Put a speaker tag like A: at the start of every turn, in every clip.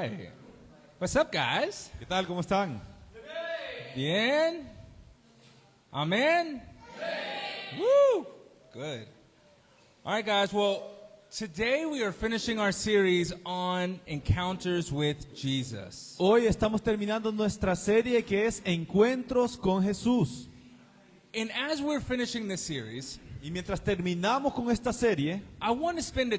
A: right. What's up, guys?
B: ¿Qué tal? ¿Cómo están?
A: Bien? Amen? Woo! Good. All right, guys. Well, today we are finishing our series on encounters with Jesus.
B: Hoy estamos terminando nuestra serie que es Encuentros con Jesús.
A: And as we're finishing this series,
B: Y mientras terminamos con esta serie,
A: I want to spend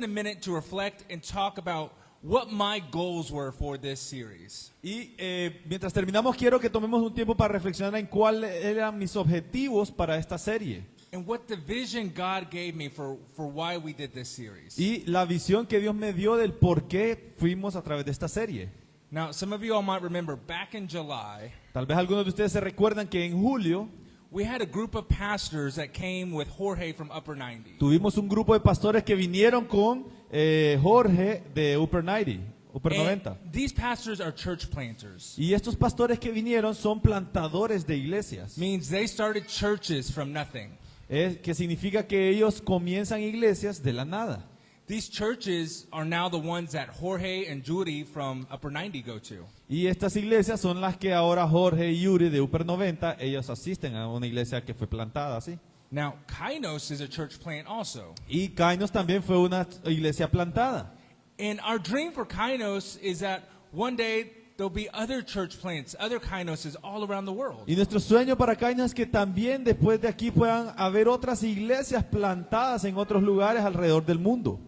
A: a minute to reflect and talk about what my goals were for this series.
B: mientras terminamos quiero que tomemos un tiempo para reflexionar en cuáles eran mis objetivos para esta serie.
A: And what the vision God gave me for why we did this series.
B: Y la visión que Dios me dio del por qué fuimos a través de esta serie.
A: Now, some of you all might remember back in July,
B: Tal vez algunos de ustedes se recuerdan que en julio
A: we had a group of pastors that came with Jorge from Upper 90.
B: tuvimos un grupo de pastores que vinieron con Jorge de Upper 90, Upper 90.
A: And these pastors are church planters.
B: Y estos pastores que vinieron son plantadores de iglesias.
A: Means they started churches from nothing.
B: Que significa que ellos comienzan iglesias de la nada.
A: These churches are now the ones that Jorge and Judy from Upper 90 go to.
B: Y estas iglesias son las que ahora Jorge y Yuri de Upper 90, ellos asisten a una iglesia que fue plantada así.
A: Now, Kainos is a church plant also.
B: Y Kainos también fue una iglesia plantada.
A: And our dream for Kainos is that one day there'll be other church plants, other Kainoses all around the world.
B: Y nuestro sueño para Kainos es que también después de aquí puedan haber otras iglesias plantadas en otros lugares alrededor del mundo.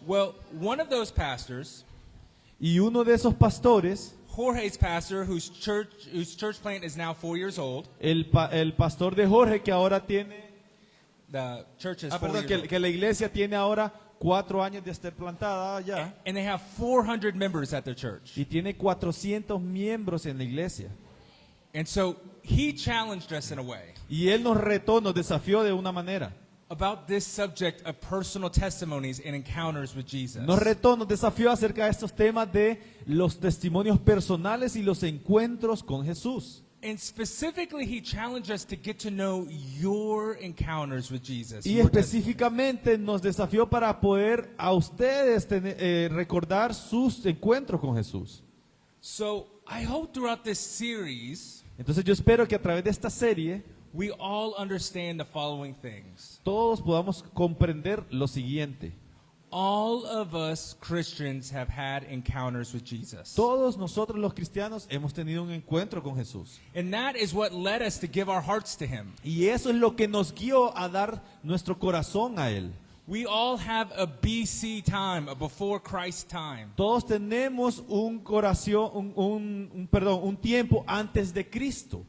A: Well, one of those pastors,
B: Y uno de esos pastores,
A: Jorge's pastor, whose church plant is now 4 years old.
B: el pastor de Jorge que ahora tiene,
A: The church is 4
B: perdón,
A: years old.
B: que la iglesia tiene ahora 4 años de estar plantada ya.
A: And they have 400 members at their church.
B: Y tiene 400 miembros en la iglesia.
A: And so he challenged us in a way
B: Y él nos retó, nos desafió de una manera.
A: about this subject of personal testimonies and encounters with Jesus.
B: Nos retó, nos desafió acerca de estos temas de los testimonios personales y los encuentros con Jesús.
A: And specifically, he challenged us to get to know your encounters with Jesus.
B: Y
A: your
B: específicamente nos desafió para poder a ustedes recordar sus encuentros con Jesús.
A: So I hope throughout this series,
B: Entonces yo espero que a través de esta serie
A: we all understand the following things.
B: todos podamos comprender lo siguiente.
A: All of us Christians have had encounters with Jesus.
B: Todos nosotros los cristianos hemos tenido un encuentro con Jesús.
A: And that is what led us to give our hearts to him.
B: Y eso es lo que nos guió a dar nuestro corazón a Él.
A: We all have a BC time, a before Christ time.
B: Todos tenemos un corazón, un tiempo antes de Cristo.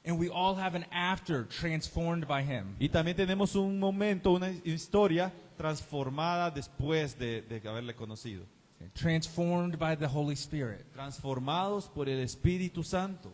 A: And we all have an after transformed by him.
B: Y también tenemos un momento, una historia transformada después de haberle conocido.
A: Transformed by the Holy Spirit.
B: Transformados por el Espíritu Santo.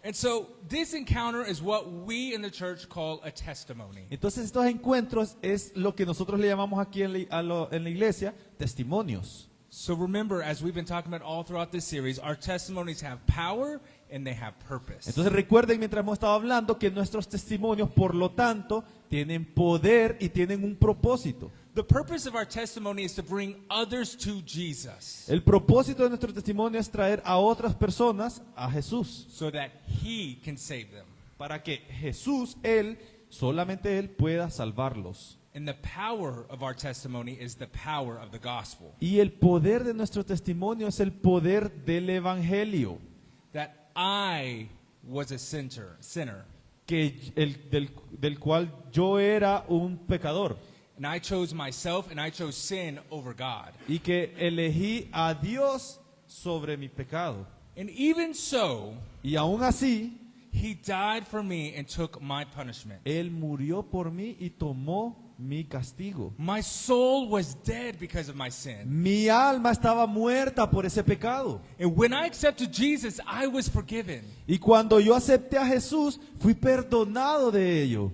A: And so this encounter is what we in the church call a testimony.
B: Entonces estos encuentros es lo que nosotros le llamamos aquí en la iglesia testimonios.
A: So remember, as we've been talking about all throughout this series, our testimonies have power and they have purpose.
B: Entonces recuerden mientras hemos estado hablando que nuestros testimonios por lo tanto tienen poder y tienen un propósito.
A: The purpose of our testimony is to bring others to Jesus
B: El propósito de nuestro testimonio es traer a otras personas a Jesús.
A: so that he can save them.
B: Para que Jesús, solamente Él pueda salvarlos.
A: And the power of our testimony is the power of the gospel.
B: Y el poder de nuestro testimonio es el poder del Evangelio.
A: That I was a sinner.
B: Del cual yo era un pecador.
A: And I chose myself and I chose sin over God.
B: Y que elegí a Dios sobre mi pecado.
A: And even so,
B: Y aún así,
A: he died for me and took my punishment.
B: Él murió por mí y tomó mi castigo.
A: My soul was dead because of my sin.
B: Mi alma estaba muerta por ese pecado.
A: And when I accepted Jesus, I was forgiven.
B: Y cuando yo acepté a Jesús, fui perdonado de ello.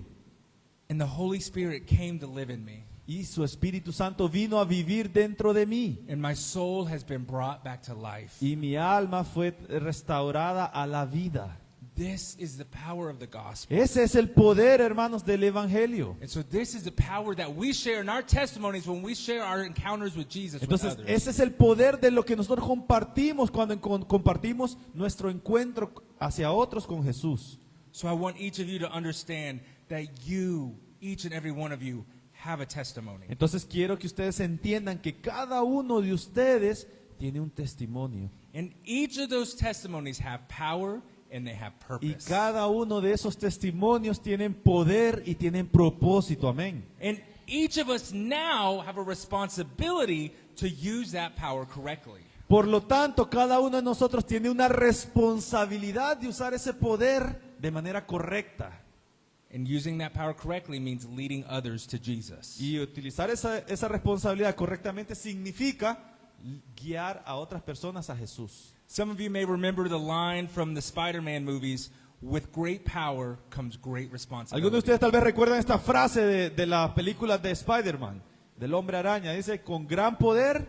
A: And the Holy Spirit came to live in me.
B: Y su Espíritu Santo vino a vivir dentro de mí.
A: And my soul has been brought back to life.
B: Y mi alma fue restaurada a la vida.
A: this is the power of the gospel.
B: Ese es el poder, hermanos, del Evangelio.
A: And so this is the power that we share in our testimonies when we share our encounters with Jesus with
B: Entonces,
A: others.
B: ese es el poder de lo que nosotros compartimos cuando compartimos nuestro encuentro hacia otros con Jesús.
A: So I want each of you to understand that you, each and every one of you, have a testimony.
B: Entonces, quiero que ustedes entiendan que cada uno de ustedes tiene un testimonio.
A: And each of those testimonies have power and they have
B: Y
A: purpose.
B: cada uno de esos testimonios tienen poder y tienen propósito. Amén.
A: And each of us now have a responsibility to use that power correctly.
B: Por lo tanto, cada uno de nosotros tiene una responsabilidad de usar ese poder de manera correcta.
A: And using that power correctly means leading others to Jesus.
B: Y utilizar esa responsabilidad correctamente significa guiar a otras personas a Jesús.
A: Some of you may remember the line from the Spider-Man movies, with great power comes great
B: Algunos de
A: responsibility.
B: ustedes tal vez recuerdan esta frase de la película de Spider-Man, del Hombre Araña. Dice, con gran poder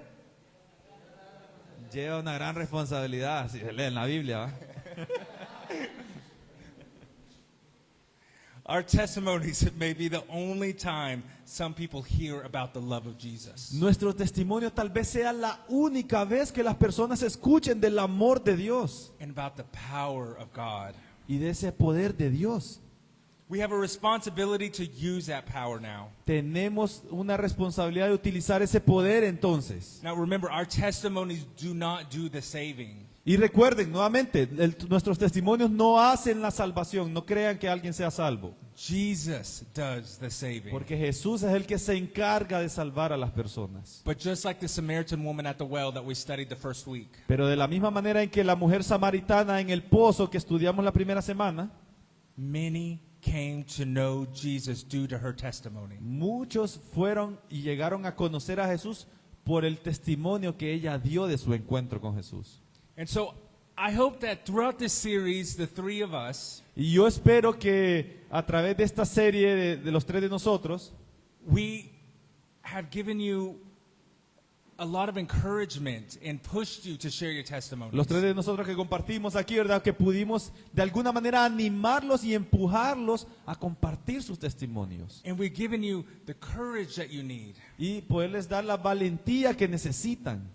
B: lleva una gran responsabilidad. Si se lee en la Biblia, ¿va?
A: Our testimonies may be the only time some people hear about the love of Jesus.
B: Nuestro testimonio tal vez sea la única vez que las personas escuchen del amor de Dios
A: And about the power of God.
B: y de ese poder de Dios.
A: We have a responsibility to use that power now.
B: Tenemos una responsabilidad de utilizar ese poder entonces.
A: Now remember, our testimonies do not do the saving.
B: Y recuerden nuevamente, nuestros testimonios no hacen la salvación, no crean que alguien sea salvo.
A: Jesus does the saving.
B: Porque Jesús es el que se encarga de salvar a las personas.
A: But just like the Samaritan woman at the well that we studied the first week,
B: Pero de la misma manera en que la mujer samaritana en el pozo que estudiamos la primera semana,
A: many came to know Jesus due to her testimony.
B: muchos fueron y llegaron a conocer a Jesús por el testimonio que ella dio de su encuentro con Jesús.
A: And so I hope that throughout this series, the three of us,
B: Y yo espero que a través de esta serie de los tres de nosotros,
A: we have given you a lot of encouragement and pushed you to share your testimonies.
B: los tres de nosotros que compartimos aquí, ¿verdad? Que pudimos de alguna manera animarlos y empujarlos a compartir sus testimonios.
A: And we've given you the courage that you need.
B: Y poderles dar la valentía que necesitan.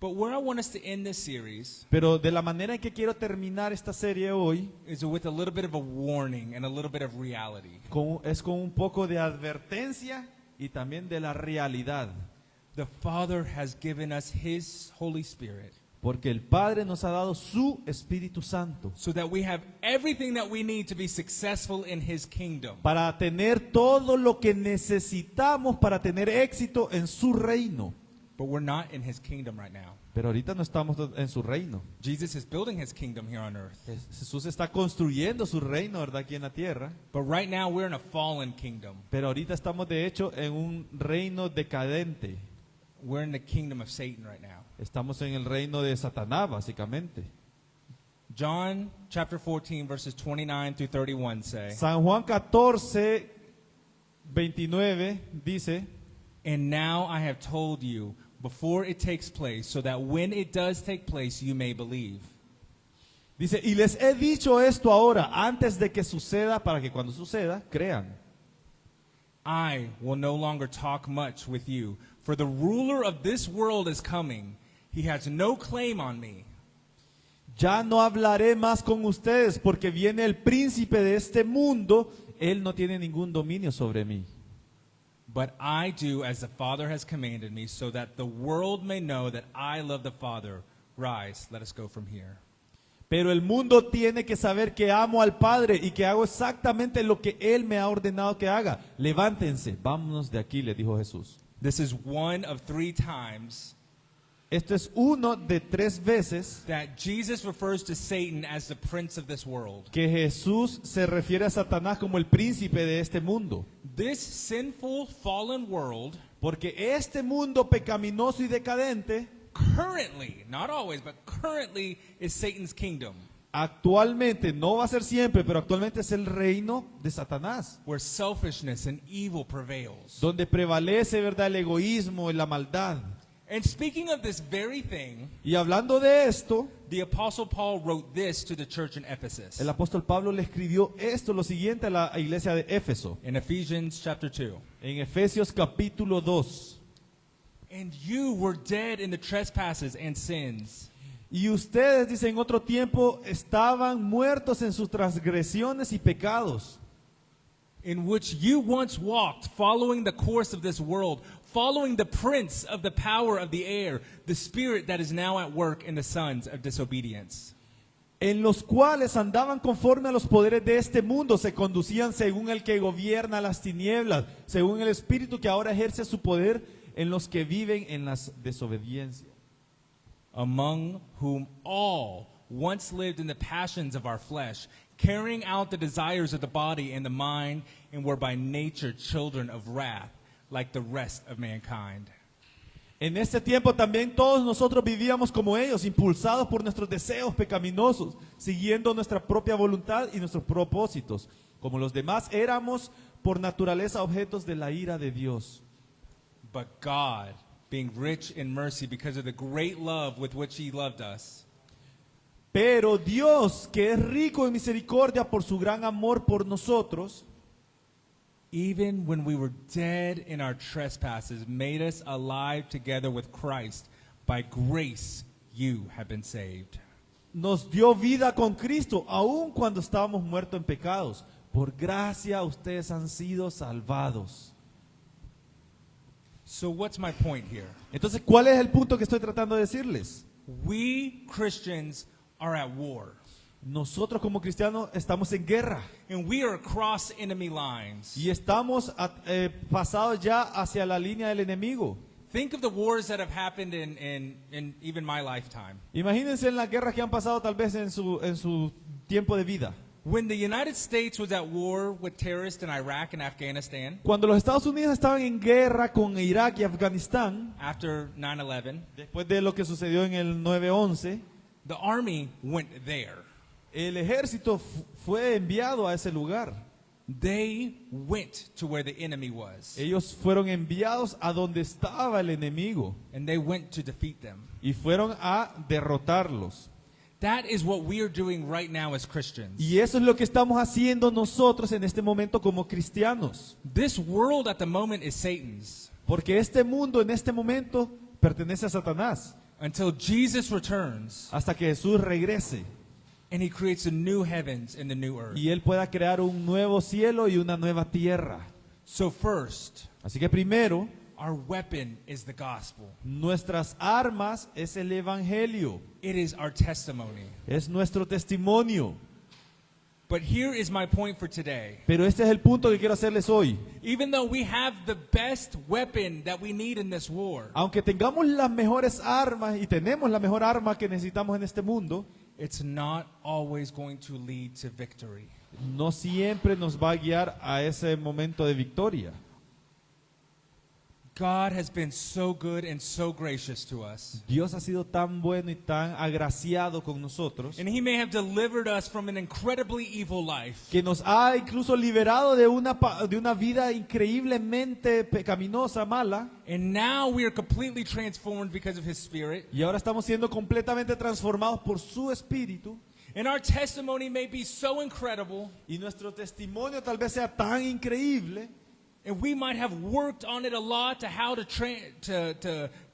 A: But where I want us to end this series
B: Pero de la manera en que quiero terminar esta serie hoy,
A: is with a little bit of a warning and a little bit of reality.
B: es con un poco de advertencia y también de la realidad.
A: The Father has given us His Holy Spirit
B: Porque el Padre nos ha dado su Espíritu Santo
A: so that we have everything that we need to be successful in His kingdom.
B: para tener todo lo que necesitamos para tener éxito en su reino.
A: But we're not in His kingdom right now.
B: Pero ahorita no estamos en su reino.
A: Jesus is building His kingdom here on earth.
B: Jesús está construyendo su reino, ¿verdad? Aquí en la tierra.
A: But right now we're in a fallen kingdom.
B: Pero ahorita estamos de hecho en un reino decadente.
A: We're in the kingdom of Satan right now.
B: Estamos en el reino de Satanás, básicamente.
A: John chapter 14 verses 29 through 31 say,
B: San Juan 14, 29 dice,
A: "And now I have told you before it takes place, so that when it does take place, you may believe."
B: dice, y les he dicho esto ahora, antes de que suceda, para que cuando suceda, crean.
A: I will no longer talk much with you, for the ruler of this world is coming. He has no claim on me.
B: Ya no hablaré más con ustedes, porque viene el príncipe de este mundo, él no tiene ningún dominio sobre mí.
A: But I do as the Father has commanded me, so that the world may know that I love the Father. Rise, let us go from here.
B: Pero el mundo tiene que saber que amo al Padre y que hago exactamente lo que Él me ha ordenado que haga. Levántense, vámonos de aquí, le dijo Jesús.
A: This is one of 3 times
B: Esto es uno de 3 veces
A: that Jesus refers to Satan as the prince of this world.
B: que Jesús se refiere a Satanás como el príncipe de este mundo.
A: This sinful, fallen world
B: Porque este mundo pecaminoso y decadente
A: currently, not always, but currently is Satan's kingdom,
B: actualmente, no va a ser siempre, pero actualmente es el reino de Satanás.
A: where selfishness and evil prevails.
B: Donde prevalece, ¿verdad?, el egoísmo y la maldad.
A: And speaking of this very thing,
B: Y hablando de esto,
A: the Apostle Paul wrote this to the church in Ephesus.
B: el apóstol Pablo le escribió esto, lo siguiente, a la iglesia de Éfeso.
A: In Ephesians chapter 2.
B: En Efesios capítulo 2.
A: And you were dead in the trespasses and sins,
B: Y ustedes, dice, en otro tiempo estaban muertos en sus transgresiones y pecados,
A: in which you once walked, following the course of this world, following the prince of the power of the air, the spirit that is now at work in the sons of disobedience.
B: en los cuales andaban conforme a los poderes de este mundo, se conducían según el que gobierna las tinieblas, según el espíritu que ahora ejerce su poder en los que viven en las desobediencias.
A: Among whom all once lived in the passions of our flesh, carrying out the desires of the body and the mind, and were by nature children of wrath, like the rest of mankind.
B: En este tiempo también todos nosotros vivíamos como ellos, impulsados por nuestros deseos pecaminosos, siguiendo nuestra propia voluntad y nuestros propósitos. Como los demás éramos por naturaleza objetos de la ira de Dios.
A: But God, being rich in mercy because of the great love with which He loved us,
B: Pero Dios, que es rico en misericordia por su gran amor por nosotros,
A: even when we were dead in our trespasses, made us alive together with Christ. By grace you have been saved.
B: nos dio vida con Cristo, aun cuando estábamos muertos en pecados. Por gracia ustedes han sido salvados.
A: So what's my point here?
B: Entonces, ¿cuál es el punto que estoy tratando de decirles?
A: We Christians are at war,
B: Nosotros como cristianos estamos en guerra
A: and we are across enemy lines.
B: y estamos pasados ya hacia la línea del enemigo.
A: Think of the wars that have happened in even my lifetime.
B: Imagínense en las guerras que han pasado tal vez en su tiempo de vida.
A: When the United States was at war with terrorists in Iraq and Afghanistan
B: Cuando los Estados Unidos estaban en guerra con Irak y Afganistán,
A: after 9/11,
B: después de lo que sucedió en el 9/11,
A: the army went there.
B: el ejército fue enviado a ese lugar.
A: They went to where the enemy was,
B: Ellos fueron enviados a donde estaba el enemigo
A: and they went to defeat them.
B: y fueron a derrotarlos.
A: That is what we are doing right now as Christians.
B: Y eso es lo que estamos haciendo nosotros en este momento como cristianos.
A: This world at the moment is Satan's.
B: Porque este mundo en este momento pertenece a Satanás
A: Until Jesus returns
B: hasta que Jesús regrese
A: and He creates the new heavens and the new earth.
B: y Él pueda crear un nuevo cielo y una nueva tierra.
A: So first,
B: Así que primero,
A: our weapon is the gospel.
B: nuestras armas es el evangelio,
A: It is our testimony.
B: es nuestro testimonio.
A: But here is my point for today.
B: Pero este es el punto que quiero hacerles hoy.
A: Even though we have the best weapon that we need in this war,
B: Aunque tengamos las mejores armas y tenemos la mejor arma que necesitamos en este mundo,
A: it's not always going to lead to victory.
B: no siempre nos va a guiar a ese momento de victoria.
A: God has been so good and so gracious to us.
B: Dios ha sido tan bueno y tan agraciado con nosotros
A: And He may have delivered us from an incredibly evil life.
B: que nos ha incluso liberado de una vida increíblemente pecaminosa, mala,
A: And now we are completely transformed because of His Spirit.
B: y ahora estamos siendo completamente transformados por su Espíritu.
A: And our testimony may be so incredible,
B: Y nuestro testimonio tal vez sea tan increíble
A: and we might have worked on it a lot to how to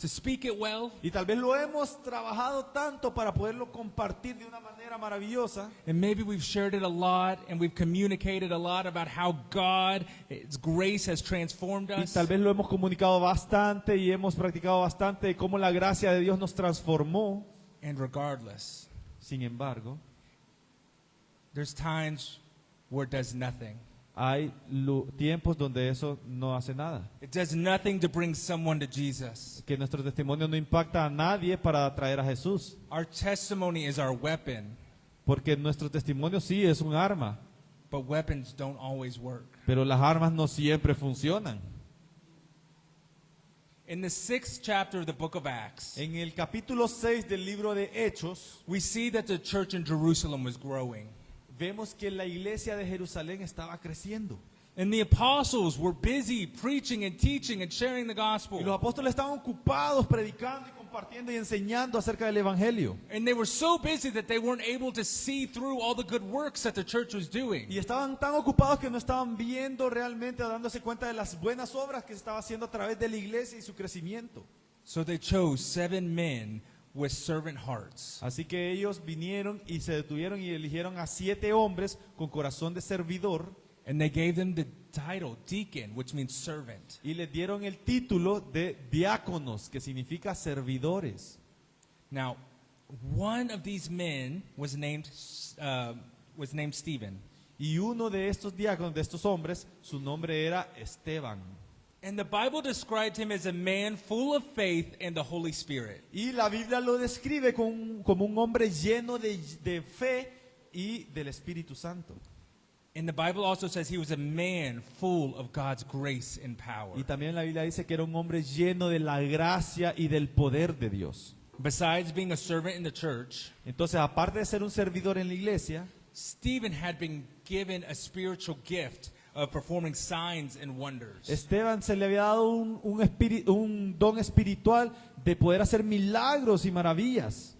A: speak it well.
B: y tal vez lo hemos trabajado tanto para poderlo compartir de una manera maravillosa.
A: And maybe we've shared it a lot and we've communicated a lot about how God, His grace has transformed
B: Y
A: us.
B: tal vez lo hemos comunicado bastante y hemos practicado bastante de cómo la gracia de Dios nos transformó.
A: And regardless,
B: Sin embargo,
A: there's times where it does nothing.
B: hay tiempos donde eso no hace nada.
A: It does nothing to bring someone to Jesus.
B: Que nuestro testimonio no impacta a nadie para atraer a Jesús.
A: Our testimony is our weapon,
B: Porque nuestro testimonio sí es un arma,
A: but weapons don't always work.
B: pero las armas no siempre funcionan.
A: In the 6th chapter of the book of Acts,
B: En el capítulo 6 del libro de Hechos,
A: we see that the church in Jerusalem was growing.
B: vemos que la iglesia de Jerusalén estaba creciendo.
A: And the apostles were busy preaching and teaching and sharing the
B: Y los
A: gospel.
B: apóstoles estaban ocupados predicando y compartiendo y enseñando acerca del evangelio.
A: And they were so busy that they weren't able to see through all the good works that the church was doing.
B: Y estaban tan ocupados que no estaban viendo realmente o dándose cuenta de las buenas obras que se estaba haciendo a través de la iglesia y su crecimiento.
A: So they chose 7 men with servant hearts.
B: Así que ellos vinieron y se detuvieron y eligieron a 7 hombres con corazón de servidor
A: And they gave them the title deacon, which means servant.
B: y les dieron el título de diáconos, que significa servidores.
A: Now, one of these men was named Stephen.
B: Y uno de estos diáconos, de estos hombres, su nombre era Esteban.
A: And the Bible described him as a man full of faith and the Holy Spirit.
B: Y la Biblia lo describe como un hombre lleno de fe y del Espíritu Santo.
A: And the Bible also says he was a man full of God's grace and power.
B: Y también la Biblia dice que era un hombre lleno de la gracia y del poder de Dios.
A: Besides being a servant in the church,
B: Entonces, aparte de ser un servidor en la iglesia,
A: Stephen had been given a spiritual gift of performing signs and wonders.
B: Esteban se le había dado un don espiritual de poder hacer milagros y maravillas.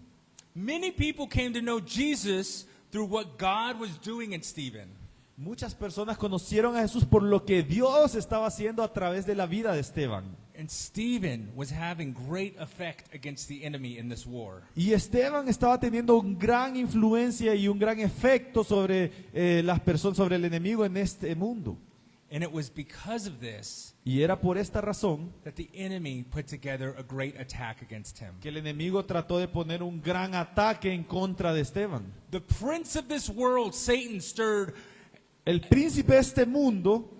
A: Many people came to know Jesus through what God was doing in Stephen.
B: Muchas personas conocieron a Jesús por lo que Dios estaba haciendo a través de la vida de Esteban.
A: And Stephen was having great effect against the enemy in this war.
B: Y Esteban estaba teniendo una gran influencia y un gran efecto sobre las personas, sobre el enemigo en este mundo.
A: And it was because of this
B: Y era por esta razón
A: that the enemy put together a great attack against him.
B: que el enemigo trató de poner un gran ataque en contra de Esteban.
A: The prince of this world, Satan, stirred
B: El príncipe de este mundo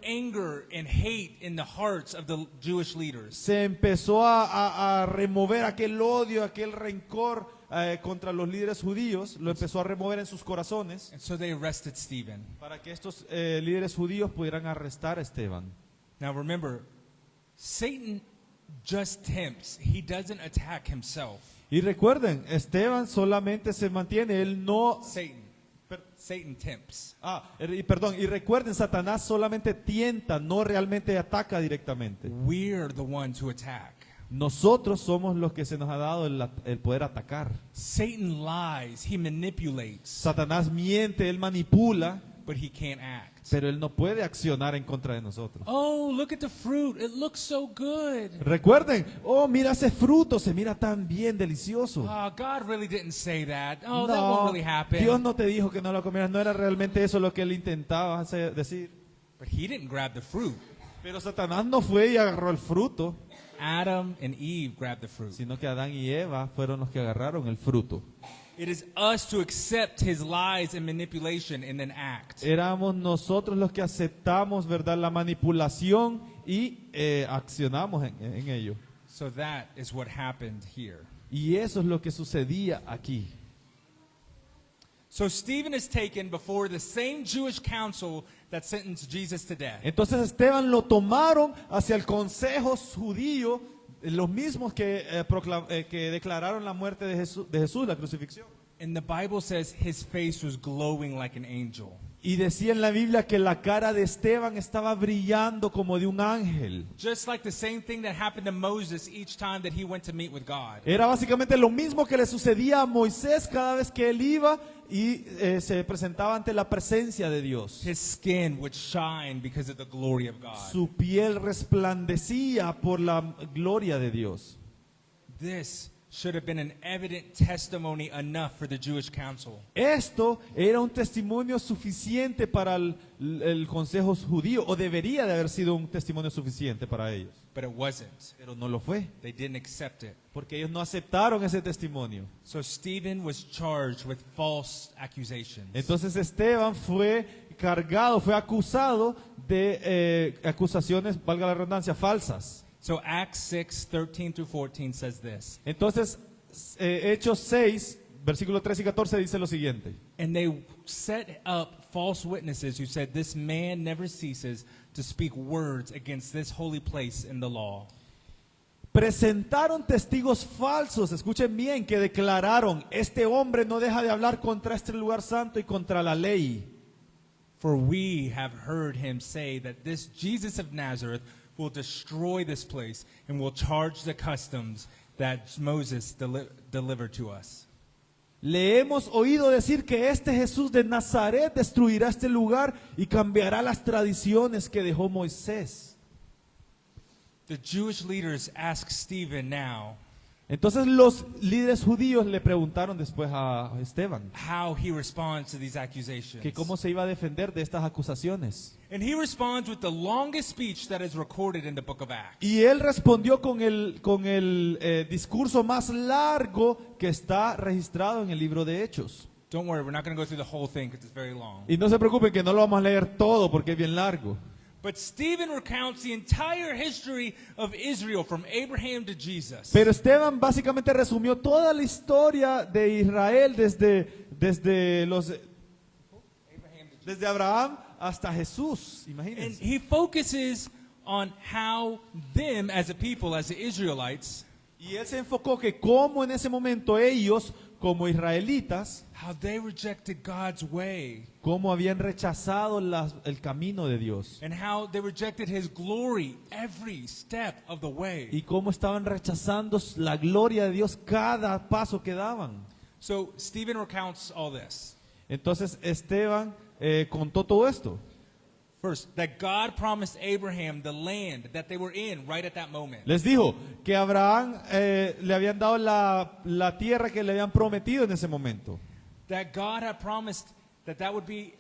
A: anger and hate in the hearts of the Jewish leaders.
B: se empezó a remover aquel odio, aquel rencor contra los líderes judíos, lo empezó a remover en sus corazones
A: And so they arrested Stephen.
B: para que estos líderes judíos pudieran arrestar a Esteban.
A: Now remember, Satan just tempts. He doesn't attack himself.
B: Y recuerden, Esteban solamente se mantiene, él no...
A: Satan tempts.
B: Y recuerden, Satanás solamente tienta, no realmente ataca directamente.
A: We're the ones who attack.
B: Nosotros somos los que se nos ha dado el poder atacar.
A: Satan lies, he manipulates,
B: Satanás miente, él manipula,
A: but he can't act.
B: pero él no puede accionar en contra de nosotros.
A: Oh, look at the fruit. It looks so good.
B: Recuerden, oh, mira ese fruto, se mira tan bien delicioso.
A: Oh, God really didn't say that. Oh, that won't really happen.
B: Dios no te dijo que no lo comieras, no era realmente eso lo que él intentaba decir.
A: But he didn't grab the fruit.
B: Pero Satanás no fue y agarró el fruto,
A: Adam and Eve grabbed the fruit.
B: sino que Adán y Eva fueron los que agarraron el fruto.
A: It is us to accept his lies and manipulation and then act.
B: Éramos nosotros los que aceptamos, ¿verdad?, la manipulación y accionamos en ello.
A: So that is what happened here.
B: Y eso es lo que sucedía aquí.
A: So Stephen is taken before the same Jewish council that sentenced Jesus to death.
B: Entonces Esteban lo tomaron hacia el consejo judío, los mismos que declararon la muerte de Jesús, la crucifixión.
A: And the Bible says his face was glowing like an angel.
B: Y decía en la Biblia que la cara de Esteban estaba brillando como de un ángel.
A: Just like the same thing that happened to Moses each time that he went to meet with God.
B: Era básicamente lo mismo que le sucedía a Moisés cada vez que él iba y se presentaba ante la presencia de Dios.
A: His skin would shine because of the glory of God.
B: Su piel resplandecía por la gloria de Dios.
A: This should have been an evident testimony enough for the Jewish council.
B: Esto era un testimonio suficiente para el consejo judío, o debería de haber sido un testimonio suficiente para ellos.
A: But it wasn't.
B: Pero no lo fue,
A: They didn't accept it.
B: porque ellos no aceptaron ese testimonio.
A: So Stephen was charged with false accusations.
B: Entonces Esteban fue cargado, fue acusado de acusaciones, valga la redundancia, falsas.
A: So Acts 6:13 through 14 says this.
B: Entonces Hechos 6, versículo 13 y 14 dice lo siguiente.
A: And they set up false witnesses who said, "This man never ceases to speak words against this holy place in the law."
B: Presentaron testigos falsos, escuchen bien, que declararon: este hombre no deja de hablar contra este lugar santo y contra la ley.
A: For we have heard him say that this Jesus of Nazareth will destroy this place and will charge the customs that Moses delivered to us.
B: Le hemos oído decir que este Jesús de Nazaret destruirá este lugar y cambiará las tradiciones que dejó Moisés.
A: The Jewish leaders ask Stephen now
B: Entonces los líderes judíos le preguntaron después a Esteban
A: how he responds to these accusations.
B: que cómo se iba a defender de estas acusaciones.
A: And he responds with the longest speech that is recorded in the book of Acts.
B: Y él respondió con el discurso más largo que está registrado en el libro de Hechos.
A: Don't worry, we're not going to go through the whole thing because it's very long.
B: Y no se preocupen que no lo vamos a leer todo porque es bien largo.
A: But Stephen recounts the entire history of Israel from Abraham to Jesus.
B: Pero Esteban básicamente resumió toda la historia de Israel desde Abraham hasta Jesús.
A: And
B: Imagínense.
A: he focuses on how them as a people, as the Israelites,
B: Y él se enfocó que cómo en ese momento ellos, como israelitas,
A: how they rejected God's way
B: cómo habían rechazado el camino de Dios.
A: and how they rejected his glory every step of the way.
B: Y cómo estaban rechazando la gloria de Dios cada paso que daban.
A: So Stephen recounts all this.
B: Entonces Esteban contó todo esto.
A: First, that God promised Abraham the land that they were in right at that moment.
B: Les dijo que a Abraham le habían dado la tierra que le habían prometido en ese momento.
A: That God had promised that would be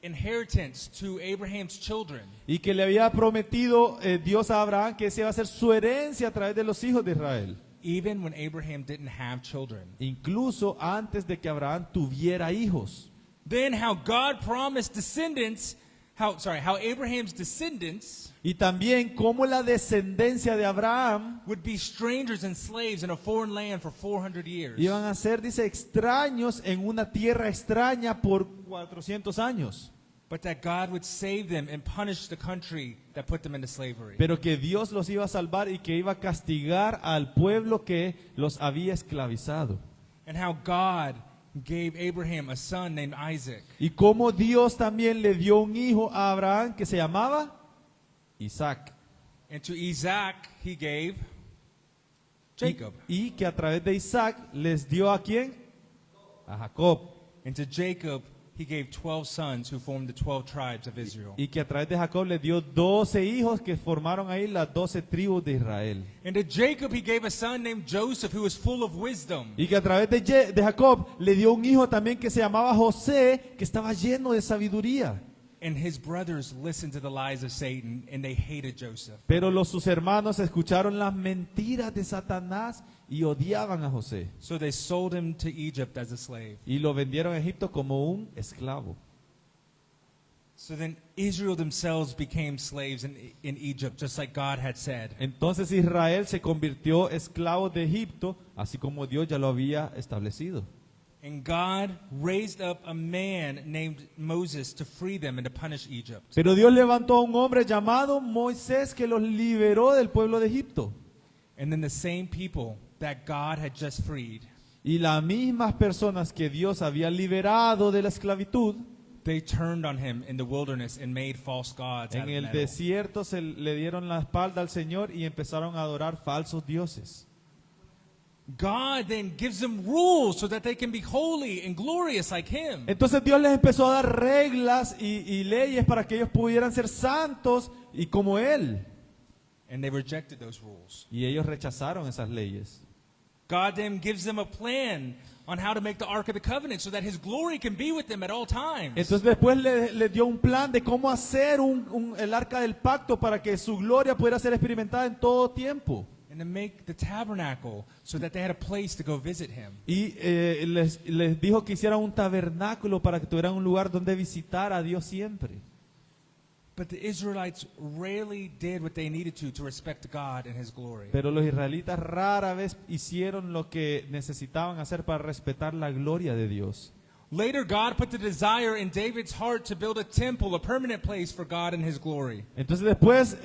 A: inheritance to Abraham's children.
B: Y que le había prometido Dios a Abraham que esa iba a ser su herencia a través de los hijos de Israel.
A: Even when Abraham didn't have children.
B: Incluso antes de que Abraham tuviera hijos.
A: Then how God promised descendants, how Abraham's descendants
B: Y también cómo la descendencia de Abraham
A: would be strangers and slaves in a foreign land for 400 years.
B: iban a ser, dice, extraños en una tierra extraña por 400 años.
A: But that God would save them and punish the country that put them into slavery.
B: Pero que Dios los iba a salvar y que iba a castigar al pueblo que los había esclavizado.
A: And how God gave Abraham a son named Isaac.
B: Y cómo Dios también le dio un hijo a Abraham que se llamaba Isaac.
A: And to Isaac he gave Jacob.
B: Y que a través de Isaac les dio ¿a quién? A Jacob.
A: And to Jacob he gave 12 sons who formed the 12 tribes of Israel.
B: Y que a través de Jacob le dio 12 hijos que formaron ahí las 12 tribus de Israel.
A: And to Jacob he gave a son named Joseph who was full of wisdom.
B: Y que a través de Jacob le dio un hijo también que se llamaba José, que estaba lleno de sabiduría.
A: And his brothers listened to the lies of Satan and they hated Joseph.
B: Pero sus hermanos escucharon las mentiras de Satanás y odiaban a José.
A: So they sold him to Egypt as a slave.
B: Y lo vendieron a Egipto como un esclavo.
A: So then Israel themselves became slaves in Egypt, just like God had said.
B: Entonces Israel se convirtió esclavo de Egipto, así como Dios ya lo había establecido.
A: And God raised up a man named Moses to free them and to punish Egypt.
B: Pero Dios levantó a un hombre llamado Moisés que los liberó del pueblo de Egipto.
A: And then the same people that God had just freed,
B: Y las mismas personas que Dios había liberado de la esclavitud,
A: they turned on him in the wilderness and made false gods out
B: en
A: of
B: el
A: metal.
B: desierto se le dieron la espalda al Señor y empezaron a adorar falsos dioses.
A: God then gives them rules so that they can be holy and glorious like him.
B: Entonces Dios les empezó a dar reglas y leyes para que ellos pudieran ser santos y como Él.
A: And they rejected those rules.
B: Y ellos rechazaron esas leyes.
A: God then gives them a plan on how to make the Ark of the Covenant so that his glory can be with them at all times.
B: Entonces después le dio un plan de cómo hacer el arca del pacto para que su gloria pudiera ser experimentada en todo tiempo.
A: And to make the tabernacle so that they had a place to go visit him.
B: Y les dijo que hicieran un tabernáculo para que tuvieran un lugar donde visitar a Dios siempre.
A: But the Israelites rarely did what they needed to respect God and his glory.
B: Pero los israelitas rara vez hicieron lo que necesitaban hacer para respetar la gloria de Dios.
A: Later, God put the desire in David's heart to build a temple, a permanent place for God and his glory.
B: Entonces después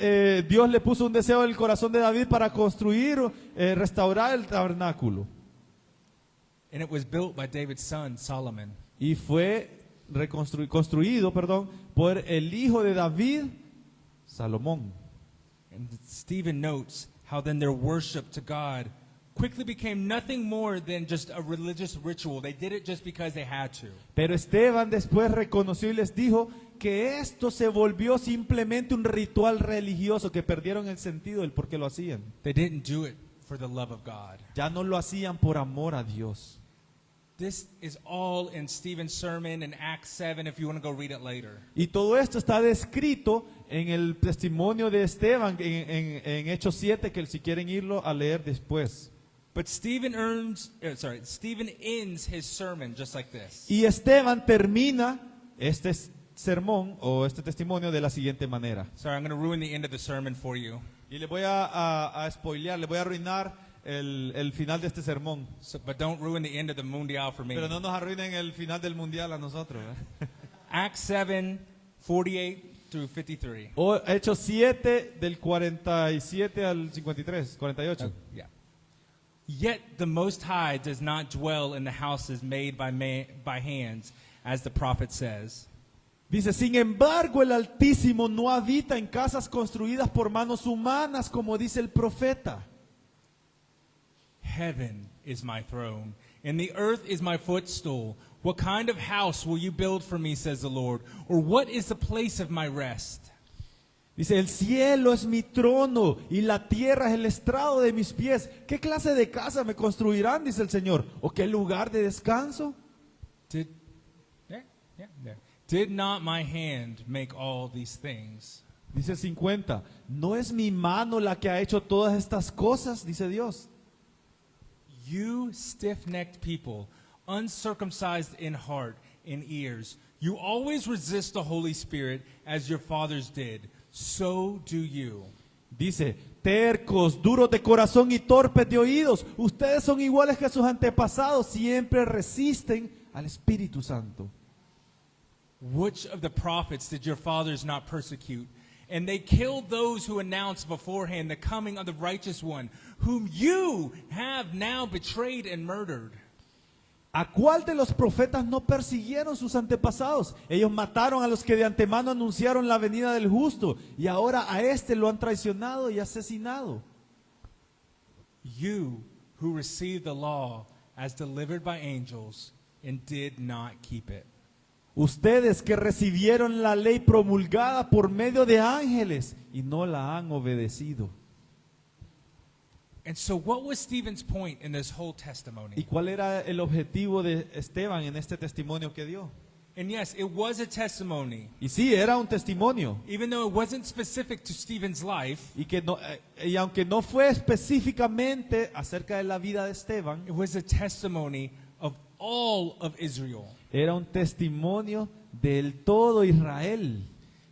B: Dios le puso un deseo en el corazón de David para construir, restaurar el tabernáculo.
A: And it was built by David's son, Solomon.
B: Y fue construido, por el hijo de David, Salomón.
A: And Stephen notes how then their worship to God quickly became nothing more than just a religious ritual. They did it just because they had to.
B: Pero Esteban después reconoció y les dijo que esto se volvió simplemente un ritual religioso, que perdieron el sentido del por qué lo hacían.
A: They didn't do it for the love of God.
B: Ya no lo hacían por amor a Dios.
A: This is all in Stephen's sermon in Acts 7 if you want to go read it later.
B: Y todo esto está descrito en el testimonio de Esteban en Hechos 7, que si quieren irlo a leer después.
A: But Stephen ends his sermon just like this.
B: Y Esteban termina este sermón o este testimonio de la siguiente manera.
A: Sorry, I'm going to ruin the end of the sermon for you.
B: Y le voy a spoilear, le voy a arruinar el final de este sermón.
A: But don't ruin the end of the Mundial for me.
B: Pero no nos arruinen el final del mundial a nosotros.
A: Acts 7, 48 through 53.
B: O Hechos 7 del 47 al 53, 48.
A: Yeah. Yet the Most High does not dwell in the houses made by hands, as the prophet says.
B: Dice, sin embargo, el Altísimo no habita en casas construidas por manos humanas, como dice el profeta.
A: Heaven is my throne, and the earth is my footstool. What kind of house will you build for me, says the Lord? Or what is the place of my rest?
B: Dice, el cielo es mi trono y la tierra es el estrado de mis pies. ¿Qué clase de casa me construirán, dice el Señor? ¿O qué lugar de descanso?
A: Did not my hand make all these things?
B: Dice el 50, ¿no es mi mano la que ha hecho todas estas cosas? Dice Dios.
A: You stiff-necked people, uncircumcised in heart and ears, you always resist the Holy Spirit as your fathers did. So do you.
B: Dice, tercos, duros de corazón y torpes de oídos, ustedes son iguales que sus antepasados, siempre resisten al Espíritu Santo.
A: Which of the prophets did your fathers not persecute? And they killed those who announced beforehand the coming of the righteous one, whom you have now betrayed and murdered.
B: ¿A cuál de los profetas no persiguieron sus antepasados? Ellos mataron a los que de antemano anunciaron la venida del justo, y ahora a este lo han traicionado y asesinado.
A: You who received the law as delivered by angels and did not keep it.
B: Ustedes que recibieron la ley promulgada por medio de ángeles y no la han obedecido.
A: And so what was Stephen's point in this whole testimony?
B: ¿Y cuál era el objetivo de Esteban en este testimonio que dio?
A: And yes, it was a testimony.
B: Y sí, era un testimonio.
A: Even though it wasn't specific to Stephen's life,
B: Y aunque no fue específicamente acerca de la vida de Esteban,
A: it was a testimony of all of Israel.
B: era un testimonio del todo Israel.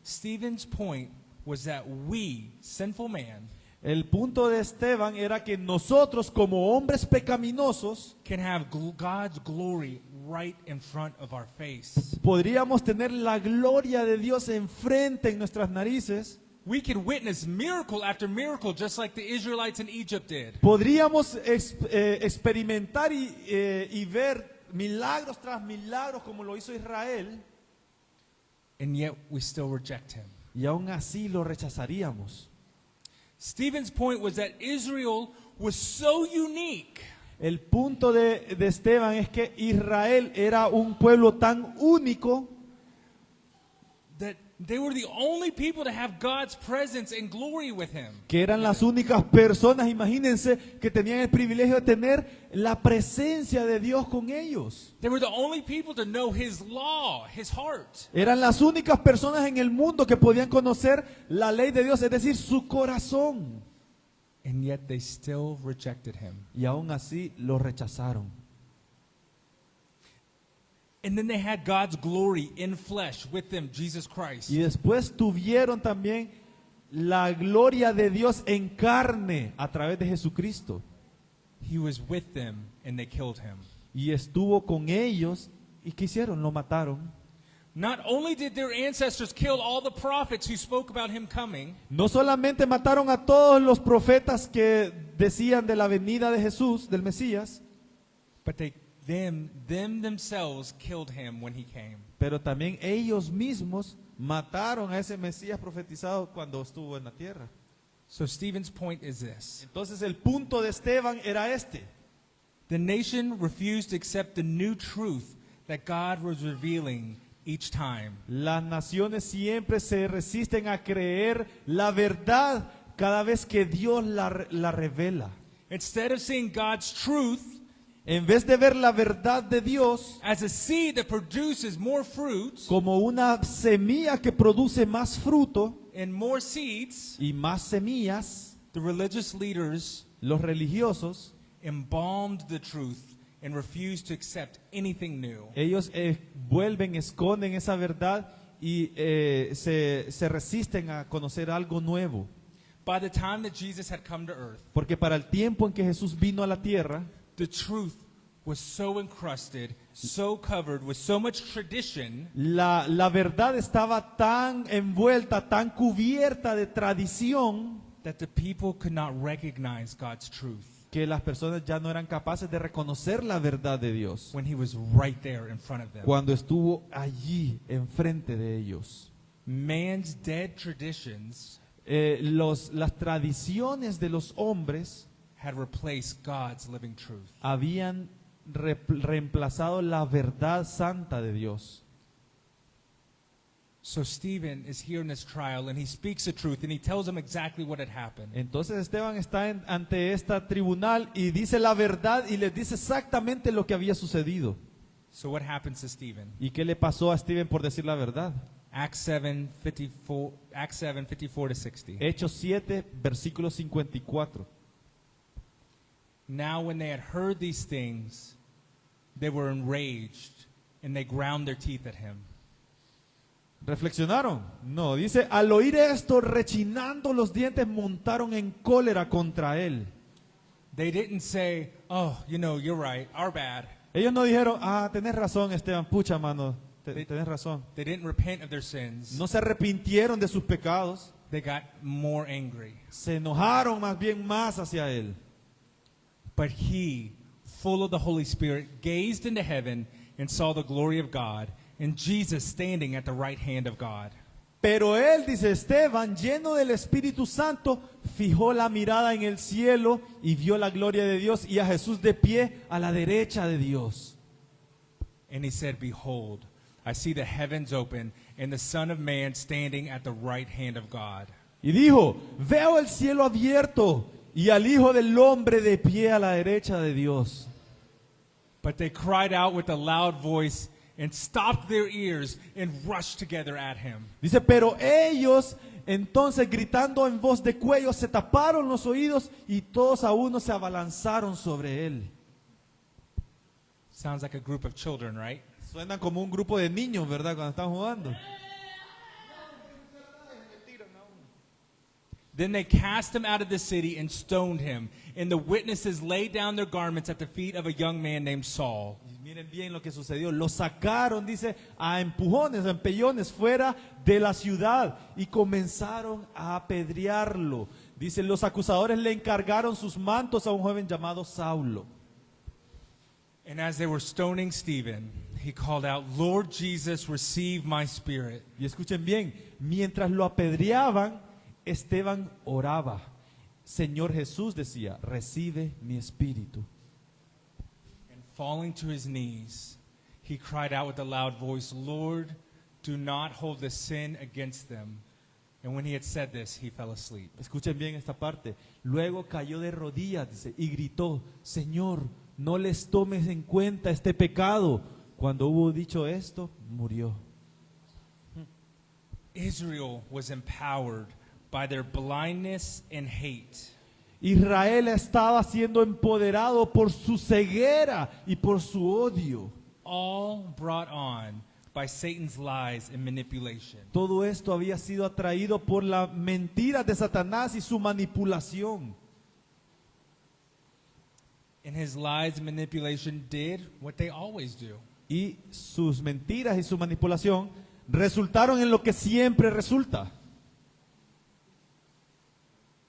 A: Stephen's point was that we, sinful man,
B: El punto de Esteban era que nosotros como hombres pecaminosos
A: can have God's glory right in front of our face.
B: podríamos tener la gloria de Dios enfrente en nuestras narices.
A: We could witness miracle after miracle just like the Israelites in Egypt did.
B: Podríamos experimentar y ver milagros tras milagros como lo hizo Israel,
A: And yet we still reject him.
B: y aún así lo rechazaríamos.
A: Stephen's point was that Israel was so unique
B: El punto de Esteban es que Israel era un pueblo tan único
A: that they were the only people to have God's presence and glory with him.
B: que eran las únicas personas, imagínense, que tenían el privilegio de tener la presencia de Dios con ellos.
A: They were the only people to know his law, his heart.
B: Eran las únicas personas en el mundo que podían conocer la ley de Dios, es decir, su corazón.
A: And yet they still rejected him.
B: Y aún así lo rechazaron.
A: And then they had God's glory in flesh with them, Jesus Christ.
B: Y después tuvieron también la gloria de Dios en carne a través de Jesucristo.
A: He was with them and they killed him.
B: Y estuvo con ellos. ¿Y qué hicieron? Lo mataron.
A: Not only did their ancestors kill all the prophets who spoke about him coming,
B: No solamente mataron a todos los profetas que decían de la venida de Jesús, del Mesías,
A: but them themselves killed him when he came.
B: pero también ellos mismos mataron a ese Mesías profetizado cuando estuvo en la tierra.
A: So Stephen's point is this.
B: Entonces el punto de Esteban era este.
A: The nation refused to accept the new truth that God was revealing each time.
B: Las naciones siempre se resisten a creer la verdad cada vez que Dios la revela.
A: Instead of seeing God's truth
B: En vez de ver la verdad de Dios
A: as a seed that produces more fruit
B: como una semilla que produce más fruto
A: and more seeds,
B: y más semillas,
A: the religious leaders
B: los religiosos,
A: embalmed the truth and refused to accept anything new.
B: ellos esconden esa verdad y se resisten a conocer algo nuevo.
A: By the time that Jesus had come to earth,
B: Porque para el tiempo en que Jesús vino a la tierra,
A: the truth was so encrusted, so covered with so much tradition
B: la verdad estaba tan envuelta, tan cubierta de tradición,
A: that the people could not recognize God's truth
B: que las personas ya no eran capaces de reconocer la verdad de Dios
A: when he was right there in front of them.
B: cuando estuvo allí enfrente de ellos.
A: Man's dead traditions
B: Las tradiciones de los hombres
A: had replaced God's living truth.
B: habían reemplazado la verdad santa de Dios.
A: So Stephen is here in this trial and he speaks the truth and he tells them exactly what had happened.
B: Entonces Esteban está ante esta tribunal y dice la verdad y les dice exactamente lo que había sucedido.
A: So what happens to Stephen?
B: ¿Y qué le pasó a Esteban por decir la verdad?
A: Acts 7:54 to 60.
B: Hechos 7, versículo 54.
A: Now when they had heard these things, they were enraged and they ground their teeth at him.
B: ¿Reflexionaron? No, dice, al oír esto, rechinando los dientes, montaron en cólera contra él.
A: They didn't say, "Oh, you're right, our bad."
B: Ellos no dijeron, tenés razón, Esteban, pucha, mano, tenés razón.
A: They didn't repent of their sins.
B: No se arrepintieron de sus pecados,
A: They got more angry.
B: se enojaron más bien más hacia él.
A: But he, full of the Holy Spirit, gazed into heaven and saw the glory of God and Jesus standing at the right hand of God.
B: Pero él, dice Esteban, lleno del Espíritu Santo, fijó la mirada en el cielo y vio la gloria de Dios y a Jesús de pie a la derecha de Dios.
A: And he said, "Behold, I see the heavens open and the Son of Man standing at the right hand of God."
B: Y dijo, veo el cielo abierto y al Hijo del Hombre de pie a la derecha de Dios.
A: But they cried out with a loud voice and stopped their ears and rushed together at him.
B: Dice, pero ellos entonces gritando en voz de cuello se taparon los oídos y todos a uno se abalanzaron sobre él.
A: Sounds like a group of children, right?
B: Suenan como un grupo de niños, ¿verdad? Cuando están jugando.
A: Then they cast him out of the city and stoned him. And the witnesses laid down their garments at the feet of a young man named Saul.
B: Y miren bien lo que sucedió. Lo sacaron, dice, a empujones, a empellones fuera de la ciudad y comenzaron a apedrearlo. Dice, los acusadores le encargaron sus mantos a un joven llamado Saulo.
A: And as they were stoning Stephen, he called out, "Lord Jesus, receive my spirit."
B: Y escuchen bien, mientras lo apedreaban, Esteban oraba. Señor Jesús decía, recibe mi espíritu.
A: And falling to his knees, he cried out with a loud voice, "Lord, do not hold the sin against them." And when he had said this, he fell asleep.
B: Escuchen bien esta parte. Luego cayó de rodillas, dice, y gritó, Señor, no les tomes en cuenta este pecado. Cuando hubo dicho esto, murió.
A: Israel was empowered by their blindness and hate.
B: Israel estaba siendo empoderado por su ceguera y por su odio.
A: All brought on by Satan's lies and manipulation.
B: Todo esto había sido atraído por la mentira de Satanás y su manipulación.
A: And his lies and manipulation did what they always do.
B: Y sus mentiras y su manipulación resultaron en lo que siempre resulta.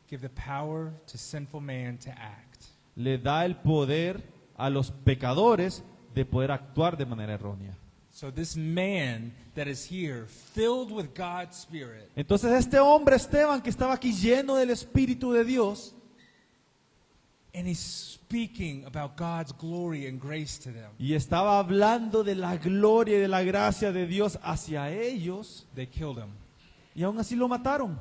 A: Give the power to sinful man to act.
B: Le da el poder a los pecadores de poder actuar de manera errónea.
A: So this man that is here, filled with God's Spirit,
B: Entonces este hombre Esteban, que estaba aquí lleno del Espíritu de Dios,
A: and he's speaking about God's glory and grace to them.
B: y estaba hablando de la gloria y de la gracia de Dios hacia ellos,
A: They killed him.
B: y aún así lo mataron.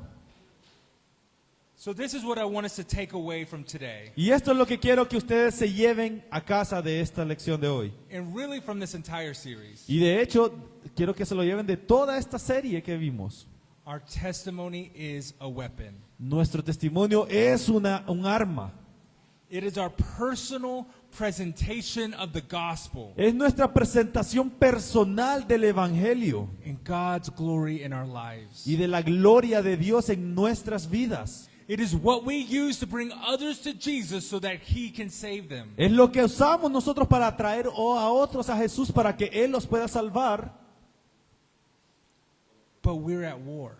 A: So this is what I want us to take away from today.
B: Y esto es lo que quiero que ustedes se lleven a casa de esta lección de hoy.
A: And really from this entire series.
B: Y de hecho, quiero que se lo lleven de toda esta serie que vimos.
A: Our testimony is a weapon.
B: Nuestro testimonio es un arma.
A: It is our personal presentation of the gospel
B: Es nuestra presentación personal del Evangelio
A: and God's glory in our lives.
B: y de la gloria de Dios en nuestras vidas.
A: It is what we use to bring others to Jesus so that he can save them.
B: Es lo que usamos nosotros para atraer a otros a Jesús para que Él los pueda salvar.
A: But we're at war.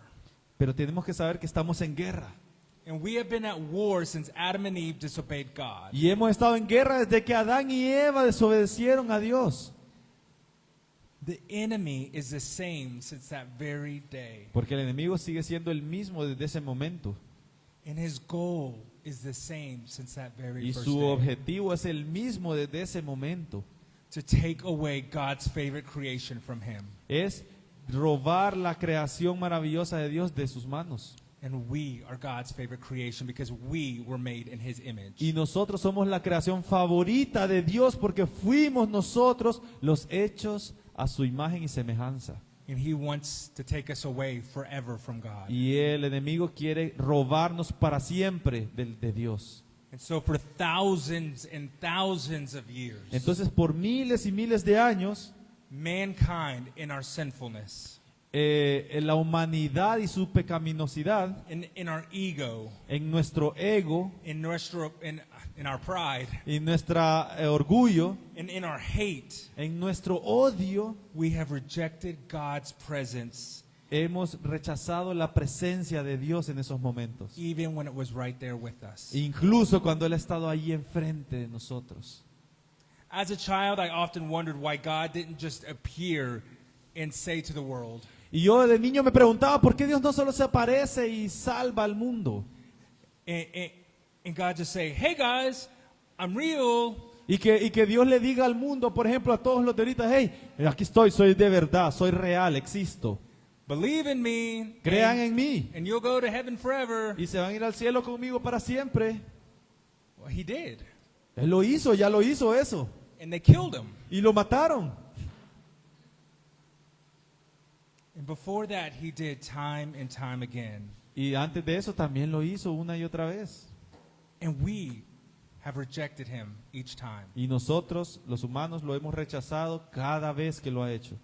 B: Pero tenemos que saber que estamos en guerra.
A: And we have been at war since Adam and Eve disobeyed God.
B: Y hemos estado en guerra desde que Adán y Eva desobedecieron a Dios.
A: The enemy is the same since that very day.
B: Porque el enemigo sigue siendo el mismo desde ese momento.
A: And his goal is the same since that very
B: Y
A: first
B: su
A: day.
B: objetivo es el mismo desde ese momento.
A: To take away God's favorite creation from him.
B: Es robar la creación maravillosa de Dios de sus manos.
A: And we are God's favorite creation because we were made in his image.
B: Y nosotros somos la creación favorita de Dios porque fuimos nosotros los hechos a su imagen y semejanza.
A: And he wants to take us away forever from God.
B: Y el enemigo quiere robarnos para siempre de Dios.
A: And so for thousands and thousands of years,
B: Entonces por miles y miles de años,
A: mankind in our sinfulness,
B: en la humanidad y su pecaminosidad,
A: in our ego,
B: en nuestro ego,
A: in our pride,
B: en nuestro orgullo,
A: and in our hate,
B: en nuestro odio,
A: we have rejected God's presence
B: hemos rechazado la presencia de Dios en esos momentos.
A: even when it was right there with us.
B: Incluso cuando Él ha estado ahí enfrente de nosotros.
A: As a child, I often wondered why God didn't just appear and say to the world,
B: Y yo de niño me preguntaba por qué Dios no solo se aparece y salva al mundo.
A: and God just say, hey guys, I'm real.
B: Y que Dios le diga al mundo, por ejemplo, a todos los de ahorita, hey, aquí estoy, soy de verdad, soy real, existo.
A: Believe in me,
B: Crean en mí
A: and you'll go to heaven forever.
B: y se van a ir al cielo conmigo para siempre.
A: Well, he did.
B: Él lo hizo, ya lo hizo eso.
A: And they killed him.
B: Y lo mataron.
A: And before that, he did time and time again.
B: Y antes de eso también lo hizo una y otra vez.
A: And we have rejected him each time.
B: Y nosotros, los humanos, lo hemos rechazado cada vez que lo ha hecho.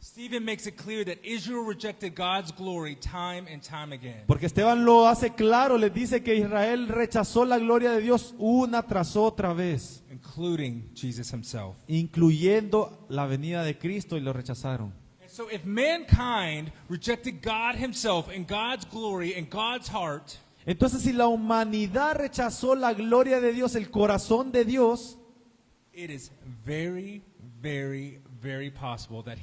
A: Stephen makes it clear that Israel rejected God's glory time and time again.
B: Porque Esteban lo hace claro, les dice que Israel rechazó la gloria de Dios una tras otra vez,
A: Including Jesus himself.
B: incluyendo la venida de Cristo, y lo rechazaron.
A: And so if mankind rejected God himself and God's glory and God's heart,
B: Entonces, si la humanidad rechazó la gloria de Dios, el corazón de Dios,
A: it is very, very, very possible that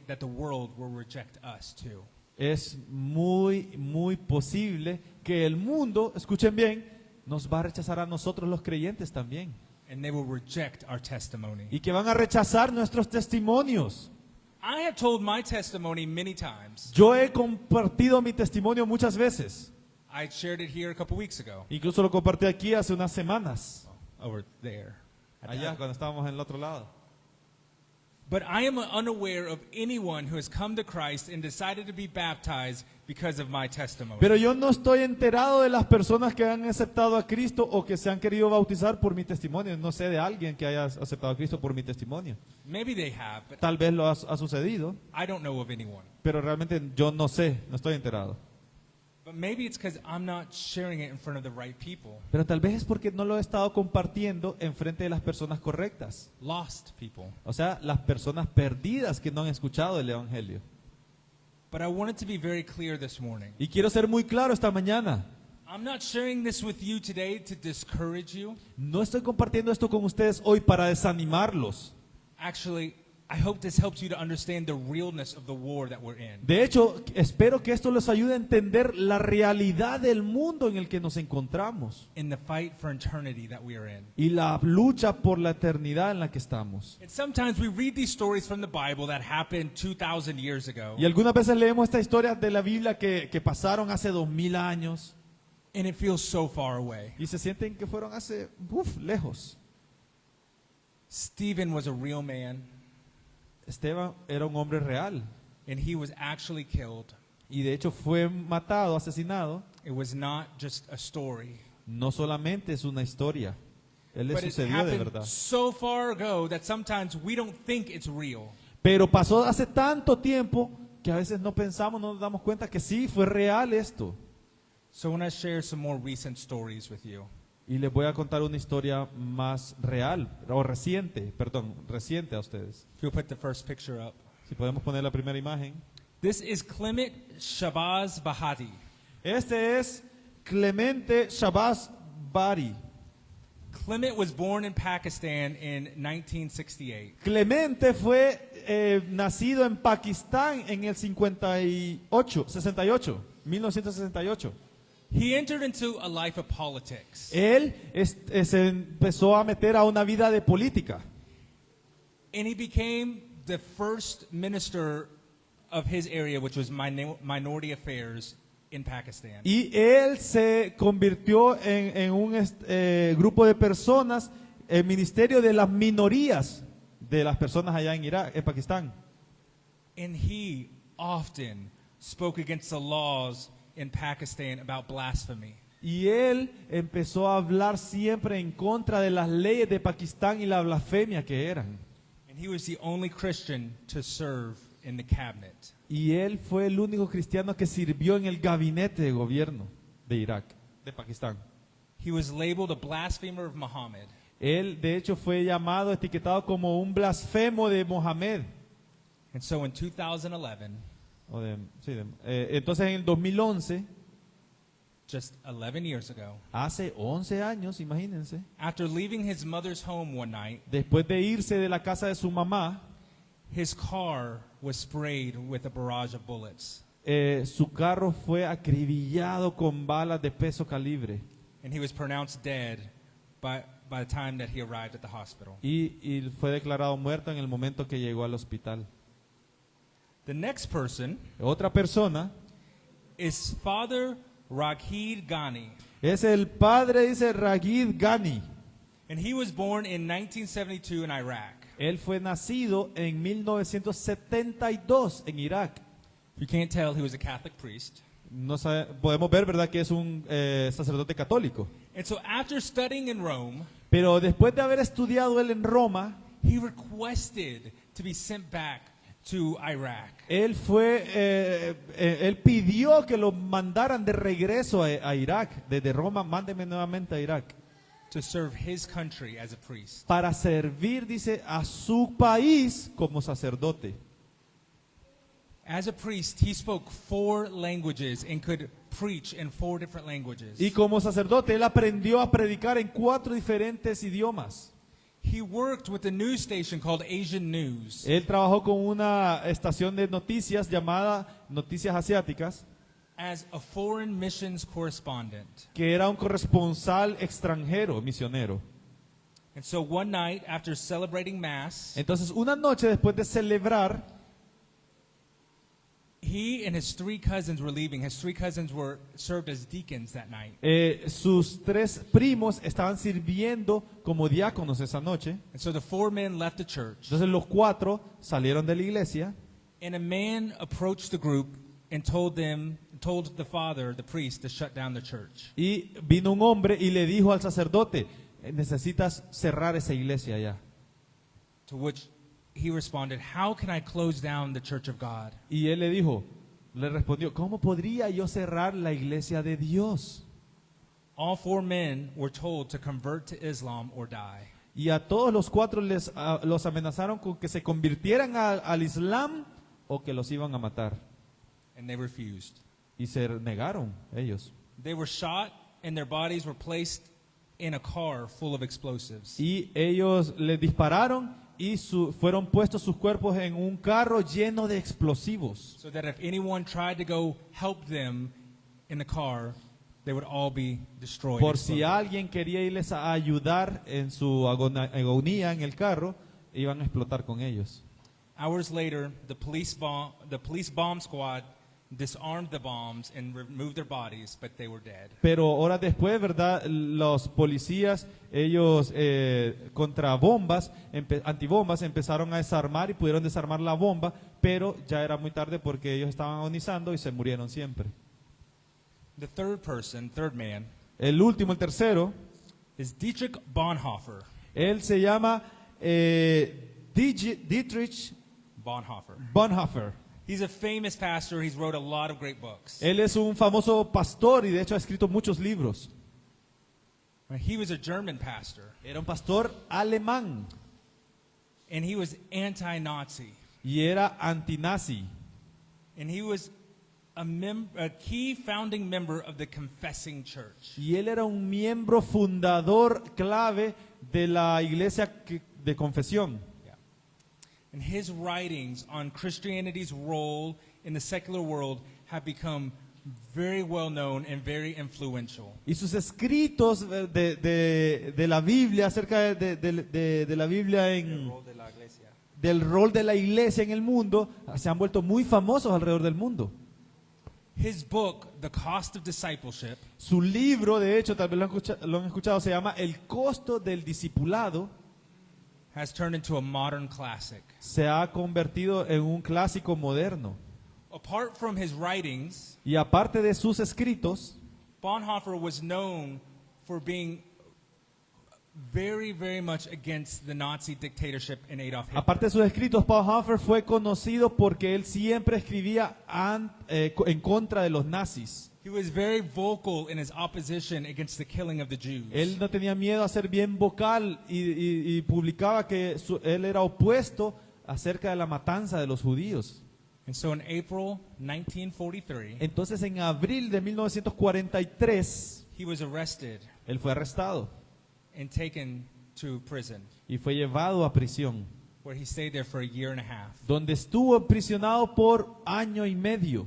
A: that the world will reject us too.
B: es muy posible que el mundo, escuchen bien, nos va a rechazar a nosotros los creyentes también.
A: And they will reject our testimony.
B: Y que van a rechazar nuestros testimonios.
A: I have told my testimony many times.
B: Yo he compartido mi testimonio muchas veces.
A: I shared it here a couple weeks ago.
B: Incluso lo compartí aquí hace unas semanas.
A: Over there.
B: Allá, cuando estábamos en el otro lado.
A: But I am unaware of anyone who has come to Christ and decided to be baptized because of my testimony.
B: Pero yo no estoy enterado de las personas que han aceptado a Cristo o que se han querido bautizar por mi testimonio. No sé de alguien que haya aceptado a Cristo por mi testimonio.
A: Maybe they have, but
B: Tal vez lo ha sucedido,
A: I don't know of anyone.
B: pero realmente yo no sé, no estoy enterado.
A: But maybe it's because I'm not sharing it in front of the right people.
B: Pero tal vez es porque no lo he estado compartiendo en frente de las personas correctas.
A: Lost people.
B: O sea, las personas perdidas que no han escuchado el Evangelio.
A: But I wanted to be very clear this morning.
B: Y quiero ser muy claro esta mañana.
A: I'm not sharing this with you today to discourage you.
B: No estoy compartiendo esto con ustedes hoy para desanimarlos.
A: Actually, I hope this helps you to understand the realness of the war that we're in.
B: De hecho, espero que esto les ayude a entender la realidad del mundo en el que nos encontramos
A: In the fight for eternity that we are in.
B: y la lucha por la eternidad en la que estamos.
A: And sometimes we read these stories from the Bible that happened 2,000 years ago,
B: Y algunas veces leemos estas historias de la Biblia que pasaron hace 2000 años
A: and it feels so far away.
B: y se sienten que fueron hace lejos.
A: Stephen was a real man,
B: Esteban era un hombre real
A: and he was actually killed.
B: y de hecho fue matado, asesinado.
A: It was not just a story,
B: No solamente es una historia, él le
A: but it
B: sucedió de
A: happened
B: verdad.
A: so far ago that sometimes we don't think it's real.
B: Pero pasó hace tanto tiempo que a veces no pensamos, no nos damos cuenta que sí, fue real esto.
A: So I want to share some more recent stories with you.
B: Y les voy a contar una historia más real, o reciente a ustedes.
A: If you'll put the first picture up.
B: Si podemos poner la primera imagen.
A: This is Clement Shabazz Bahati.
B: Este es Clemente Shabazz Bari.
A: Clement was born in Pakistan in 1968.
B: Clemente fue nacido en Pakistán en el 1968.
A: He entered into a life of politics.
B: Él se empezó a meter a una vida de política.
A: And he became the first minister of his area, which was minority affairs in Pakistan.
B: Y él se convirtió en un grupo de personas, el ministerio de las minorías de las personas allá en Irak, en Pakistán.
A: And he often spoke against the laws in Pakistan about blasphemy.
B: Y él empezó a hablar siempre en contra de las leyes de Pakistán y la blasfemia que eran.
A: And he was the only Christian to serve in the cabinet.
B: Y él fue el único cristiano que sirvió en el gabinete de gobierno de Irak, de Pakistán.
A: He was labeled a blasphemer of Muhammad.
B: Él, de hecho, fue llamado, etiquetado como un blasfemo de Mohammed.
A: And so in 2011,
B: Entonces, en el 2011,
A: just 11 years ago,
B: hace 11 años, imagínense,
A: after leaving his mother's home one night,
B: después de irse de la casa de su mamá,
A: his car was sprayed with a barrage of bullets.
B: su carro fue acribillado con balas de peso calibre
A: And he was pronounced dead by the time that he arrived at the hospital.
B: y fue declarado muerto en el momento que llegó al hospital.
A: The next person
B: Otra persona
A: is Father Raghid Ghani.
B: es el padre, dice Raghid Ghani.
A: And he was born in 1972 in Iraq.
B: Él fue nacido en 1972 en Irak.
A: You can't tell he was a Catholic priest.
B: No podemos ver, ¿verdad?, que es un sacerdote católico.
A: And so after studying in Rome,
B: Pero después de haber estudiado él en Roma,
A: he requested to be sent back to Iraq.
B: él pidió que lo mandaran de regreso a Irak, desde Roma, mándeme nuevamente a Irak,
A: To serve his country as a priest.
B: para servir, dice, a su país como sacerdote.
A: As a priest, he spoke 4 languages and could preach in 4 different languages.
B: Y como sacerdote, él aprendió a predicar en 4 diferentes idiomas.
A: He worked with a news station called Asian News.
B: Él trabajó con una estación de noticias llamada Noticias Asiáticas,
A: As a foreign missions correspondent.
B: que era un corresponsal extranjero, misionero.
A: And so one night, after celebrating Mass,
B: Entonces, una noche después de celebrar,
A: he and his 3 cousins were leaving. His 3 cousins were served as deacons that night.
B: sus 3 primos estaban sirviendo como diáconos esa noche.
A: And so the 4 men left the church.
B: Entonces los 4 salieron de la iglesia
A: And a man approached the group and told the father, the priest, to shut down the church.
B: y vino un hombre y le dijo al sacerdote, necesitas cerrar esa iglesia ya.
A: To which he responded, "How can I close down the church of God?"
B: Y él le respondió, ¿cómo podría yo cerrar la iglesia de Dios?
A: All 4 men were told to convert to Islam or die.
B: Y a todos los 4 los amenazaron con que se convirtieran al Islam o que los iban a matar.
A: And they refused.
B: Y se negaron ellos.
A: They were shot and their bodies were placed in a car full of explosives.
B: Y ellos les dispararon y fueron puestos sus cuerpos en un carro lleno de explosivos,
A: so that if anyone tried to go help them in the car, they would all be destroyed.
B: por si
A: exploded.
B: alguien quería irles a ayudar en su agonía en el carro, iban a explotar con ellos.
A: Hours later, the police bomb squad disarmed the bombs and removed their bodies, but they were dead.
B: Pero horas después, ¿verdad? Los policías, ellos contra bombas, antibombas, empezaron a desarmar y pudieron desarmar la bomba, pero ya era muy tarde porque ellos estaban agonizando y se murieron siempre.
A: The third man,
B: El último, el tercero,
A: is Dietrich Bonhoeffer.
B: él se llama Dietrich
A: Bonhoeffer.
B: Bonhoeffer.
A: He's a famous pastor. He's wrote a lot of great books.
B: Él es un famoso pastor y de hecho ha escrito muchos libros.
A: He was a German pastor,
B: Era un pastor alemán
A: and he was anti-Nazi.
B: y era antinazi.
A: And he was a key founding member of the Confessing Church.
B: Y él era un miembro fundador clave de la iglesia de confesión.
A: Yeah. And his writings on Christianity's role in the secular world have become very well known and very influential.
B: Y sus escritos de la Biblia, acerca de la Biblia del rol de la iglesia en el mundo, se han vuelto muy famosos alrededor del mundo.
A: His book, The Cost of Discipleship,
B: Su libro, de hecho, tal vez lo han escuchado, se llama El costo del discipulado.
A: has turned into a modern classic.
B: Se ha convertido en un clásico moderno.
A: Apart from his writings,
B: Y aparte de sus escritos,
A: Bonhoeffer was known for being very, very much against the Nazi dictatorship in Adolf Hitler.
B: aparte de sus escritos, Bonhoeffer fue conocido porque él siempre escribía en contra de los nazis.
A: He was very vocal in his opposition against the killing of the Jews.
B: Él no tenía miedo a ser bien vocal y publicaba que él era opuesto acerca de la matanza de los judíos.
A: And so in April 1943,
B: Entonces, en abril de 1943,
A: he was arrested
B: él fue arrestado
A: and taken to prison,
B: y fue llevado a prisión,
A: where he stayed there for a year and a half.
B: donde estuvo aprisionado por año y medio.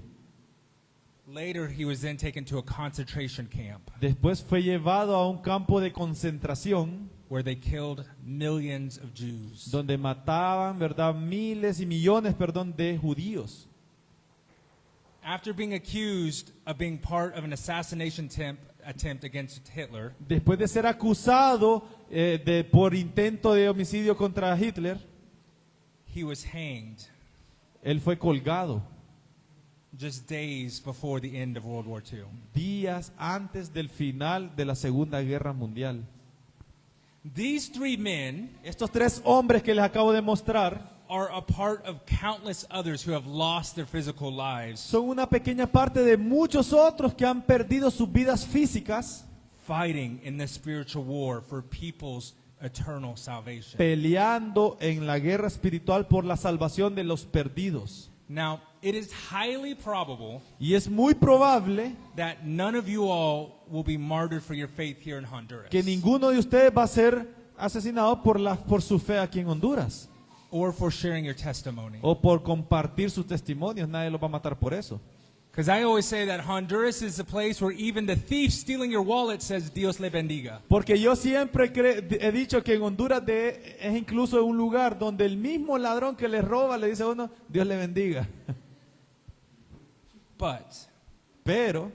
A: Later, he was then taken to a concentration camp,
B: Después fue llevado a un campo de concentración
A: where they killed millions of Jews.
B: donde mataban, ¿verdad?, miles y millones, perdón, de judíos.
A: After being accused of being part of an assassination attempt against Hitler,
B: Después de ser acusado por intento de homicidio contra Hitler,
A: he was hanged
B: él fue colgado
A: just days before the end of World War II.
B: días antes del final de la Segunda Guerra Mundial.
A: These three men
B: Estos tres hombres que les acabo de mostrar
A: are a part of countless others who have lost their physical lives
B: son una pequeña parte de muchos otros que han perdido sus vidas físicas
A: fighting in the spiritual war for people's eternal salvation.
B: peleando en la guerra espiritual por la salvación de los perdidos.
A: Now, it is highly probable
B: Y es muy probable
A: that none of you all will be martyred for your faith here in Honduras
B: que ninguno de ustedes va a ser asesinado por su fe aquí en Honduras
A: or for sharing your testimony.
B: o por compartir sus testimonios. Nadie los va a matar por eso.
A: Because I always say that Honduras is a place where even the thief stealing your wallet says Dios le bendiga.
B: Porque yo siempre he dicho que en Honduras es incluso un lugar donde el mismo ladrón que le roba le dice a uno, Dios le bendiga.
A: But
B: Pero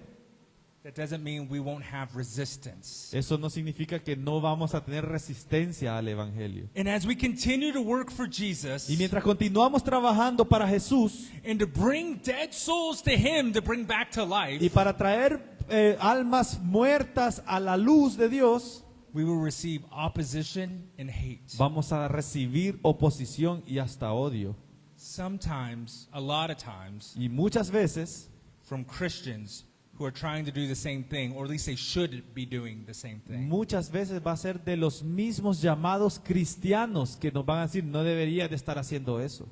A: that doesn't mean we won't have resistance.
B: eso no significa que no vamos a tener resistencia al Evangelio.
A: And as we continue to work for Jesus
B: Y mientras continuamos trabajando para Jesús
A: and to bring dead souls to Him to bring back to life,
B: y para traer almas muertas a la luz de Dios,
A: we will receive opposition and hate.
B: vamos a recibir oposición y hasta odio.
A: Sometimes, a lot of times,
B: Y muchas veces
A: from Christians who are trying to do the same thing, or at least they should be doing the same thing.
B: Muchas veces va a ser de los mismos llamados cristianos que nos van a decir, no debería de estar haciendo eso.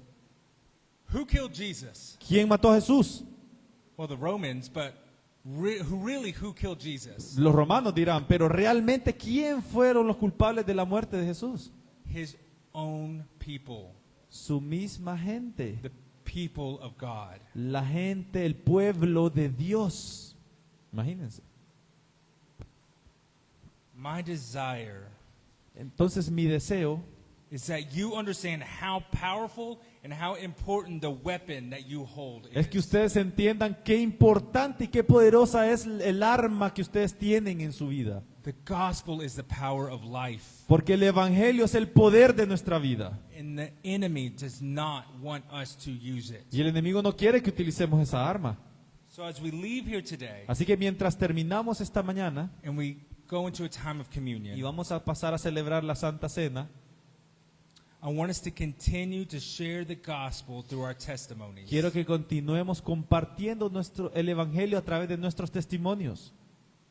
A: Who killed Jesus?
B: ¿Quién mató a Jesús?
A: Well, the Romans, but who killed Jesus?
B: Los romanos dirán, pero realmente, ¿quién fueron los culpables de la muerte de Jesús?
A: His own people,
B: su misma gente,
A: the people of God.
B: la gente, el pueblo de Dios. Imagínense.
A: My desire
B: Entonces mi deseo
A: is that you understand how powerful and how important the weapon that you hold
B: es que
A: is.
B: ustedes entiendan qué importante y qué poderosa es el arma que ustedes tienen en su vida.
A: The gospel is the power of life.
B: Porque el evangelio es el poder de nuestra vida.
A: And the enemy does not want us to use it.
B: Y el enemigo no quiere que utilicemos esa arma.
A: So as we leave here today
B: Así que mientras terminamos esta mañana
A: and we go into a time of
B: y
A: communion,
B: vamos a pasar a celebrar la Santa Cena,
A: I want us to continue to share the gospel through our testimonies.
B: quiero que continuemos compartiendo el evangelio a través de nuestros testimonios.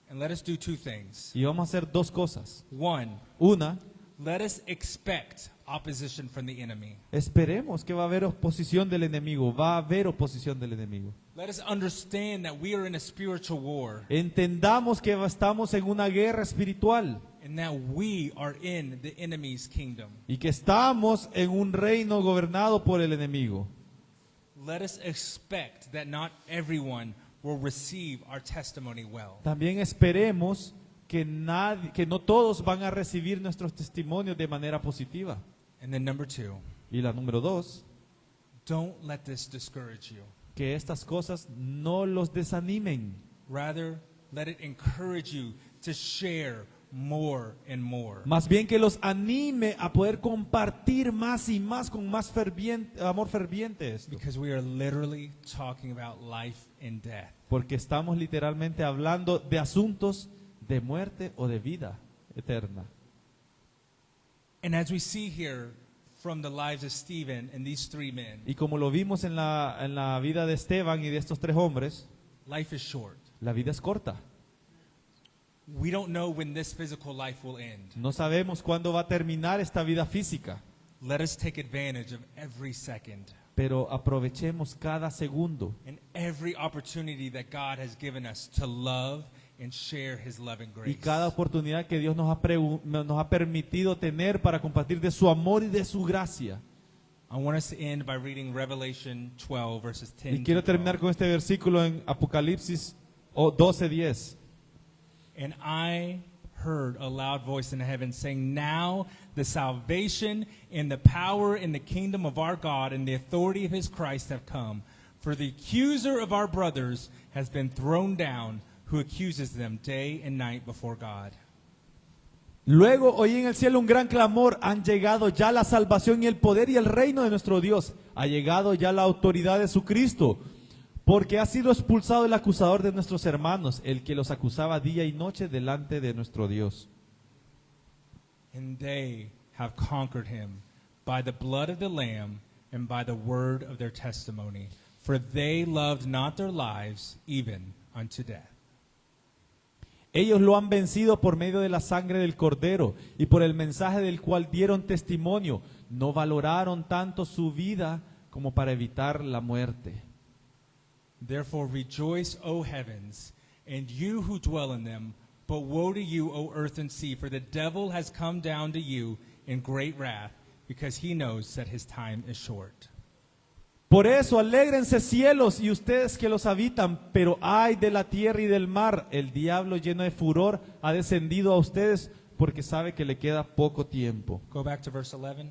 A: And let us do two things.
B: Y vamos a hacer dos cosas.
A: One,
B: Una,
A: let us expect opposition from the enemy.
B: esperemos que va a haber oposición del enemigo. Va a haber oposición del enemigo.
A: Let us understand that we are in a spiritual war
B: Entendamos que estamos en una guerra espiritual
A: and that we are in the enemy's kingdom.
B: y que estamos en un reino gobernado por el enemigo.
A: Let us expect that not everyone will receive our testimony well.
B: También esperemos que no todos van a recibir nuestros testimonios de manera positiva.
A: And then number two,
B: Y la número dos,
A: don't let this discourage you.
B: que estas cosas no los desanimen.
A: Rather, let it encourage you to share more and more.
B: Más bien que los anime a poder compartir más y más con más amor ferviente esto.
A: Because we are literally talking about life and death.
B: Porque estamos literalmente hablando de asuntos de muerte o de vida eterna.
A: And as we see here from the lives of Stephen and these three men,
B: Y como lo vimos en la vida de Esteban y de estos tres hombres,
A: life is short.
B: la vida es corta.
A: We don't know when this physical life will end.
B: No sabemos cuándo va a terminar esta vida física,
A: Let us take advantage of every second
B: pero aprovechemos cada segundo
A: and every opportunity that God has given us to love and share His love and
B: y
A: grace.
B: cada oportunidad que Dios nos ha permitido tener para compartir de su amor y de su gracia.
A: I want us to end by reading Revelation 12 verses 10
B: Y quiero
A: to 12.
B: terminar con este versículo en Apocalipsis 12:10.
A: And I heard a loud voice in heaven saying, "Now the salvation and the power and the kingdom of our God and the authority of His Christ have come. For the accuser of our brothers has been thrown down, who accuses them day and night before God."
B: Luego oí en el cielo un gran clamor: han llegado ya la salvación y el poder y el reino de nuestro Dios. Ha llegado ya la autoridad de su Cristo, porque ha sido expulsado el acusador de nuestros hermanos, el que los acusaba día y noche delante de nuestro Dios.
A: And they have conquered him by the blood of the Lamb and by the word of their testimony. For they loved not their lives even unto death.
B: Ellos lo han vencido por medio de la sangre del Cordero y por el mensaje del cual dieron testimonio. No valoraron tanto su vida como para evitar la muerte.
A: Therefore rejoice, O heavens, and you who dwell in them. But woe to you, O earth and sea, for the devil has come down to you in great wrath, because he knows that his time is short.
B: Por eso, alégrense cielos y ustedes que los habitan, pero ay de la tierra y del mar, el diablo lleno de furor ha descendido a ustedes porque sabe que le queda poco tiempo.
A: Go back to verse 11.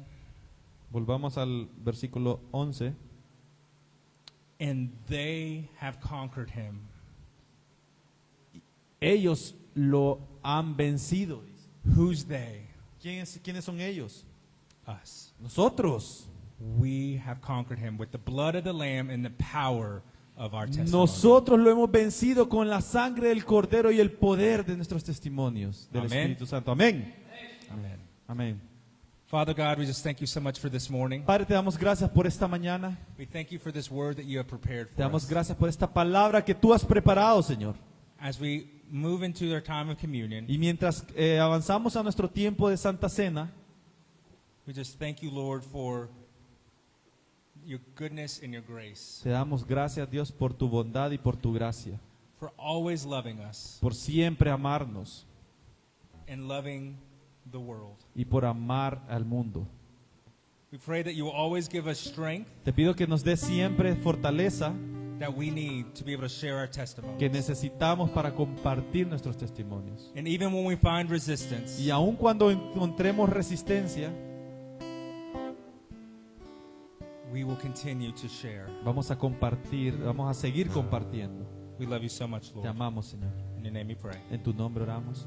B: Volvamos al versículo 11.
A: And they have conquered him.
B: Ellos lo han vencido.
A: Who's they?
B: ¿Quiénes son ellos?
A: Us.
B: Nosotros.
A: We have conquered him with the blood of the Lamb and the power of our testimony.
B: Nosotros lo hemos vencido con la sangre del Cordero y el poder de nuestros testimonios del
A: Amén.
B: Espíritu Santo. Amén.
A: Amen.
B: Amén.
A: Father God, we just thank you so much for this morning.
B: Padre, te damos gracias por esta mañana.
A: We thank you for this word that you have prepared
B: Te
A: for
B: damos
A: us.
B: gracias por esta palabra que tú has preparado, Señor.
A: As we move into our time of communion,
B: Y mientras avanzamos a nuestro tiempo de Santa Cena,
A: we just thank you, Lord, for your goodness and your grace,
B: te damos gracias, Dios, por tu bondad y por tu gracia,
A: for always loving us
B: por siempre amarnos
A: and loving the world.
B: y por amar al mundo.
A: We pray that you will always give us strength
B: Te pido que nos des siempre fortaleza
A: that we need to be able to share our
B: que
A: testimony.
B: necesitamos para compartir nuestros testimonios.
A: And even when we find resistance,
B: Y aun cuando encontremos resistencia,
A: we will continue to share.
B: vamos a compartir, vamos a seguir compartiendo.
A: We love you so much,
B: Te
A: Lord.
B: amamos, Señor.
A: In your name we pray.
B: En tu nombre oramos.